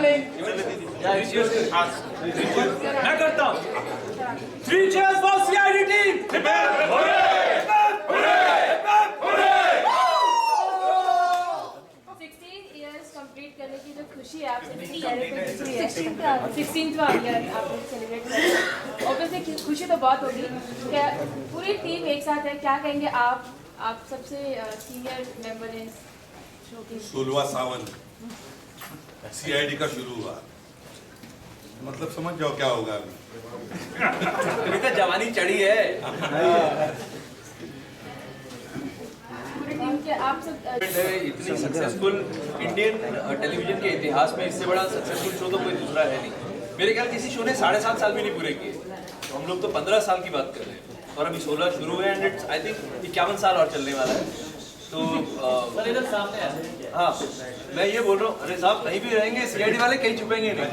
rolling. मैं करता हूँ. 3 cheers for CID team. Hip hip. Hooray! Hip hip. Hooray! Hip hip. Hooray! 16 years complete करने की जो खुशी है आपसे मेरी चेहरे पे दिख रही है. 16वां ईयर आप लोग सेलिब्रेट कर रहे हैं. ऑब्वियसली खुशी तो बहुत होगी. क्या पूरी टीम एक साथ है, क्या कहेंगे आप सबसे सीनियर मेंबर हैं शो के. 16वां सावन CID का शुरू हुआ, मतलब समझ जाओ क्या होगा अभी. अभी तो जवानी चढ़ी है. पूरी टीम के आप सब इतनी सक्सेसफुल इंडियन टेलीविजन के इतिहास में इससे बड़ा सक्सेसफुल शो तो कोई दूसरा है नहीं. मेरे ख्याल किसी शो ने 7.5 साल भी नहीं पूरे किए. तो हम लोग तो 15 साल की बात कर रहे हैं और अभी 16 शुरू हुए एंड इट्स आई थिंक 51 साल और चलने वाला है. तो इधर सामने हाँ मैं ये बोल रहा हूँ, अरे साहब कहीं भी रहेंगे CID वाले कहीं छुपेंगे नहीं.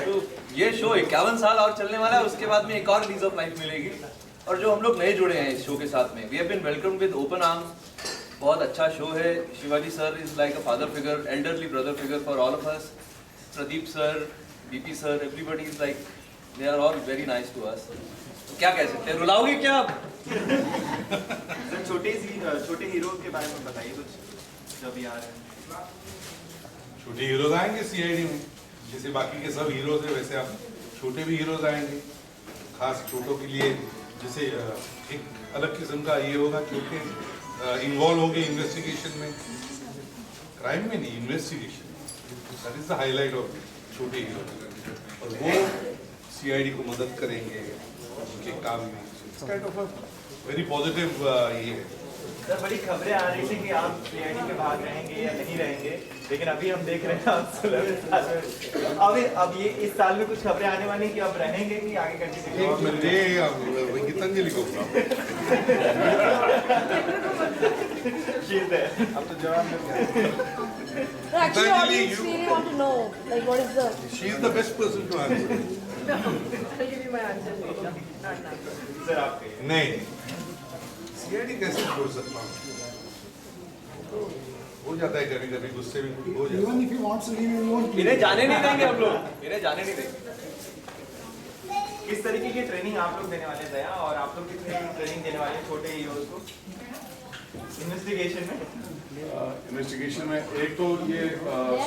तो ये शो 51 साल और चलने वाला है. उसके बाद में एक और लीज ऑफ लाइफ मिलेगी. और जो हम लोग नए जुड़े हैं इस शो के साथ में, we have been welcome with open arms. बहुत अच्छा शो है. Shivaji sir is like a father figure, elderly brother figure for all of us. Pradeep sir, BP sir, everybody is like they are all very nice to us. क्या कह सकते हैं, रुलाओगे क्या आप? छोटे हीरो के बारे में बताइए कुछ जो भी आ रहे हैं. छोटे हीरोज आएंगे CID में, जैसे बाकी के सब हीरोज हैं वैसे आप छोटे भी हीरोज आएंगे. खास छोटों के लिए जैसे एक अलग किस्म का ये होगा, छोटे इन्वॉल्व होंगे इन्वेस्टिगेशन में, क्राइम में नहीं, investigation. That is the highlight of छोटे हीरो. और वो CID को मदद करेंगे उनके काम में. Kind of a very positive ये है. सर बड़ी खबरें आ रही थी कि आप CID के भाग रहेंगे या नहीं रहेंगे, लेकिन अभी हम देख रहे हैं आप 16वें साल में. अब ये इस साल में कुछ खबरें आने वाली हैं कि आप रहेंगे कि आगे कंटिन्यू. गीतांजलि को अब तो जवाब मिल गया. actually audience really want to know like what is the. She is the best person to answer. I'll give you my answer later. Not now. Sir आपके नहीं, CID कैसे छोड़ सकता हूँ. हो जाता है कभी कभी गुस्से में हो जाता है. Even if he wants to leave, he won't leave. इन्हें जाने नहीं देंगे हम लोग, इन्हें जाने नहीं देंगे. किस तरीके की ट्रेनिंग आप लोग देने वाले हैं दया, और आप लोग कितनी ट्रेनिंग देने वाले हैं छोटे हीरोज को इन्वेस्टिगेशन में? इन्वेस्टिगेशन में एक तो ये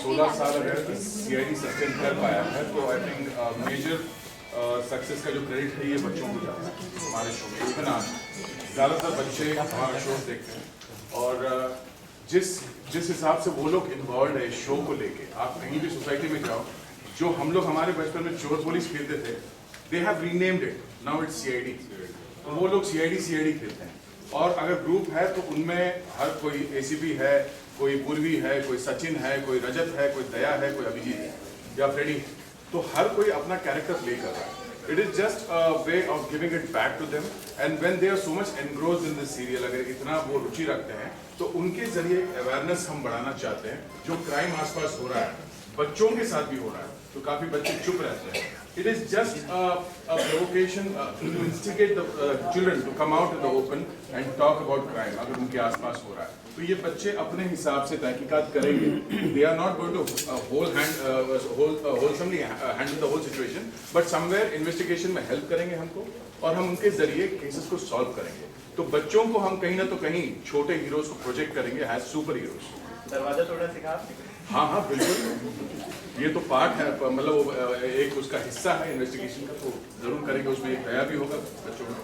16 साल अगर CID सस्टेन कर पाया है तो आई थिंक मेजर सक्सेस का जो क्रेडिट है ये बच्चों को जाता है. हमारे शो में इवन आज ज़्यादातर बच्चे हमारा शो देखते हैं और जिस हिसाब से वो लोग इन्वॉल्व है शो को लेके, आप कहीं भी सोसाइटी में जाओ, जो हम लोग हमारे बचपन में चोर पुलिस खेलते थे, they have renamed it, now it's CID. तो वो लोग CID खेलते हैं. और अगर ग्रुप है तो उनमें हर कोई ACP है, कोई पूर्वी है, कोई सचिन है, कोई रजत है, कोई दया है, कोई अभिजीत है या फ्रेडी. तो हर कोई अपना कैरेक्टर प्ले कर रहा है. It is just a way of giving it back to them and when they are so much engrossed in this serial, अगर इतना वो रुचि रखते हैं तो उनके जरिए अवेयरनेस हम बढ़ाना चाहते हैं. जो क्राइम आसपास हो रहा है बच्चों के साथ भी हो रहा है, तो काफी बच्चे चुप रहते हैं. It is just a provocation to instigate the children to come out in the open and talk about crime. अगर उनके आसपास हो रहा है तो ये बच्चे अपने हिसाब से तहकीकात करेंगे. They are not going to wholesomely handle the whole situation, but somewhere investigation में help करेंगे हमको और हम उनके जरिए केसेस को सॉल्व करेंगे. तो बच्चों को हम कहीं ना तो कहीं छोटे हीरोज को प्रोजेक्ट करेंगे एज सुपर हीरोज. दरवाजा थोड़ा सिखा. हाँ बिल्कुल, ये तो पार्ट है, मतलब एक उसका हिस्सा है इन्वेस्टिगेशन का, तो जरूर करेंगे. उसमें एक नया भी होगा बच्चों को.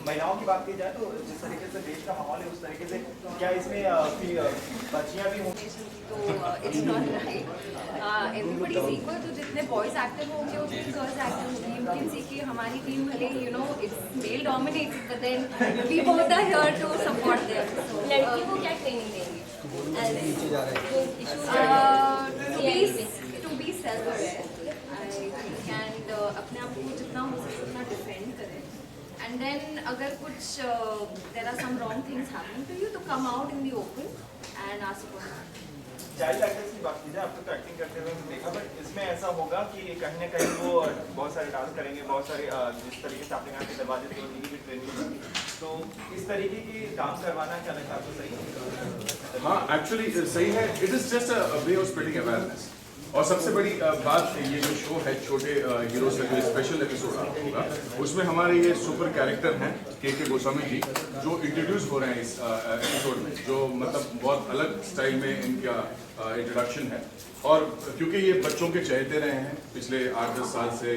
महिलाओं की बात की जाए तो जिस तरीके से देश का माहौल है उस तरीके से क्या इसमें बच्चियां भी होंगी? तो it's not right. Everybody is equal. तो जितने बॉयज एक्टिव होंगे उतने गर्ल्स एक्टिव होंगी. यू कैन सी कि हमारी टीम भले it's male dominated but then we both are here to support them. लड़की को क्या ट्रेनिंग देंगे? To be self aware and अपने आप को जितना हो सके उतना डिफेंड करें. एंड देन अगर कुछ there are some wrong things happening to you तो come out in the open and ask for help. Child actors की बात की जाए, आपको तो एक्टिंग करते हुए हमने देखा, बट इसमें ऐसा होगा कि कहीं ना कहीं वो बहुत सारे डांस करेंगे, बहुत सारे जिस तरीके से आपने कहा कि दरवाजे की ट्रेनिंग होगी, तो इस तरीके की काम करवाना क्या लगता है आपको सही है? हाँ एक्चुअली सही है. It is just a way of spreading awareness. और सबसे बड़ी बात ये जो शो है छोटे हीरोज का जो स्पेशल एपिसोड होगा उसमें हमारे ये सुपर कैरेक्टर हैं के गोस्वामी जी जो इंट्रोड्यूस हो रहे हैं इस एपिसोड में, जो मतलब बहुत अलग स्टाइल में इनका इंट्रोडक्शन है। और क्योंकि ये बच्चों के चहेते रहे हैं पिछले 8-10 साल से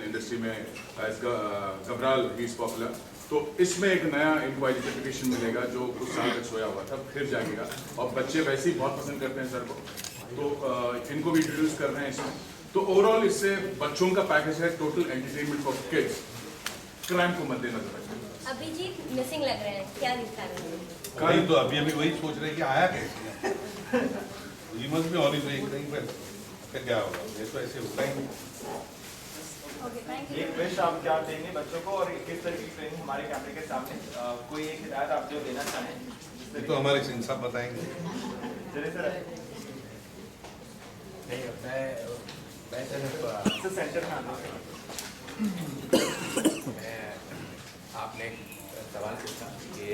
इंडस्ट्री में as Gabral he is popular, तो इसमें एक नया इनको आइडेंटिफिकेशन मिलेगा जो कुछ साल तक सोया हुआ था फिर जागेगा। और बच्चे वैसे ही बहुत पसंद करते हैं सर को, तो इनको भी इंट्रोड्यूस कर रहे हैं इसमें। तो ओवरऑल इससे बच्चों का पैकेज है total entertainment for kids, crime को मद्देनजर रखते। अभिजीत मिसिंग लग रहे हैं, क्या दिखा रहे हैं? कहीं तो अभी वही सोच रहे हैं कि आया कैसे रीमस भी होनी चाहिए कहीं पर, क्या होगा ये तो ऐसे होता ही नहीं। Okay, thank you. एक विश आप क्या देंगे बच्चों को और किस तरह की ट्रेनिंग हमारे कैमरे के सामने कोई एक हिदायत आप जो देना चाहें? ये तो हमारे सिंह साहब बताएंगे। चलिए सर, मैं सिर्फ सेंटर में आना मैं आपने एक सवाल पूछा कि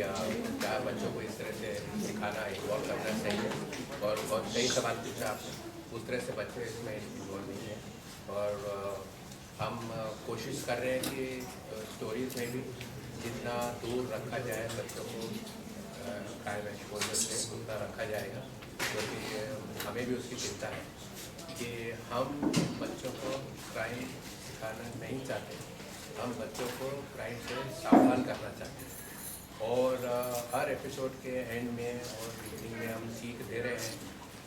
क्या बच्चों को इस तरह से सिखाना इन्वॉल्व करना चाहिए, और बहुत सही सवाल पूछा आपने। उस तरह से बच्चे इसमें इन्वॉल्व नहीं है और हम कोशिश कर रहे हैं कि स्टोरीज में भी जितना दूर रखा जाए बच्चों को क्राइम एक्सपोजर से उतना रखा जाएगा, क्योंकि हमें भी उसकी चिंता है कि हम बच्चों को क्राइम सिखाना नहीं चाहते, हम बच्चों को क्राइम से सावधान करना चाहते हैं। और हर एपिसोड के एंड में और बिगिनिंग में हम सीख दे रहे हैं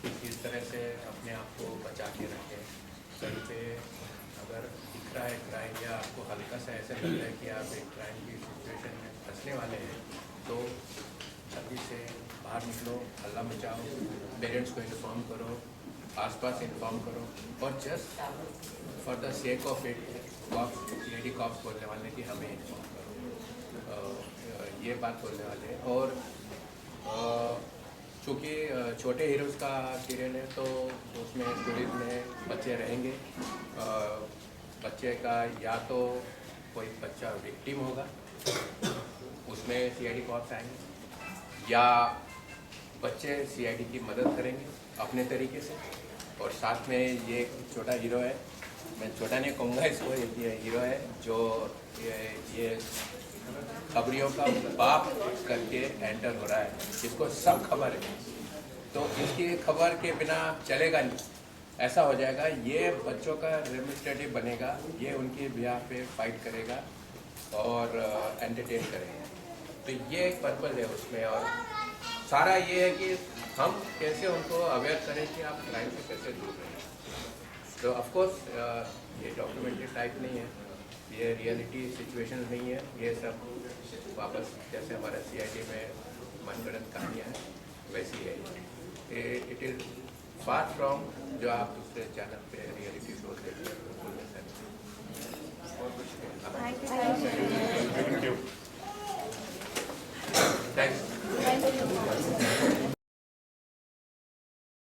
कि किस तरह से अपने आप को बचा के रखें। कहीं पे अगर दिख रहा है क्राइम या आपको हल्का सा ऐसा लग रहा है कि आप एक क्राइम की सिचुएशन में फंसने वाले हैं, तो जल्दी से बाहर निकलो, हल्ला मचाओ, पेरेंट्स को इन्फॉर्म करो, आसपास इन्फॉर्म करो, और just for the sake of it CID cops बोलने वाले कि हमें इन्फॉर्म करो, ये बात बोलने वाले हैं। और चूँकि छोटे हीरोज़ का सीरियल है तो उसमें स्टोरीज में बच्चे रहेंगे। बच्चे का या तो कोई बच्चा विक्टिम होगा, उसमें CID कॉप्स आएंगे, या बच्चे CID की मदद करेंगे अपने तरीके से। और साथ में ये छोटा हीरो है, मैं छोटा नहीं कहूँगा इसको, ये हीरो है जो ये खबरियों का बाप करके एंटर हो रहा है, जिसको सब खबर है, तो इसकी खबर के बिना चलेगा नहीं, ऐसा हो जाएगा। ये बच्चों का रिप्रेजेंटेटिव बनेगा, ये उनके बिहाफ पे फाइट करेगा और एंटरटेन करेगा। तो ये एक पर्पज़ है उसमें, और सारा ये है कि हम कैसे उनको अवेयर करें कि आप क्राइम से कैसे दूर रहें। तो ऑफकोर्स ये डॉक्यूमेंट्री टाइप नहीं है, ये रियलिटी सिचुएशन नहीं है, ये सब वापस जैसे हमारा CID में मनगढ़ंत कहानियाँ हैं वैसी है। इट इज़ फार फ्रॉम जो आप दूसरे चैनल पे रियलिटी शो देखते हैं। Thank you.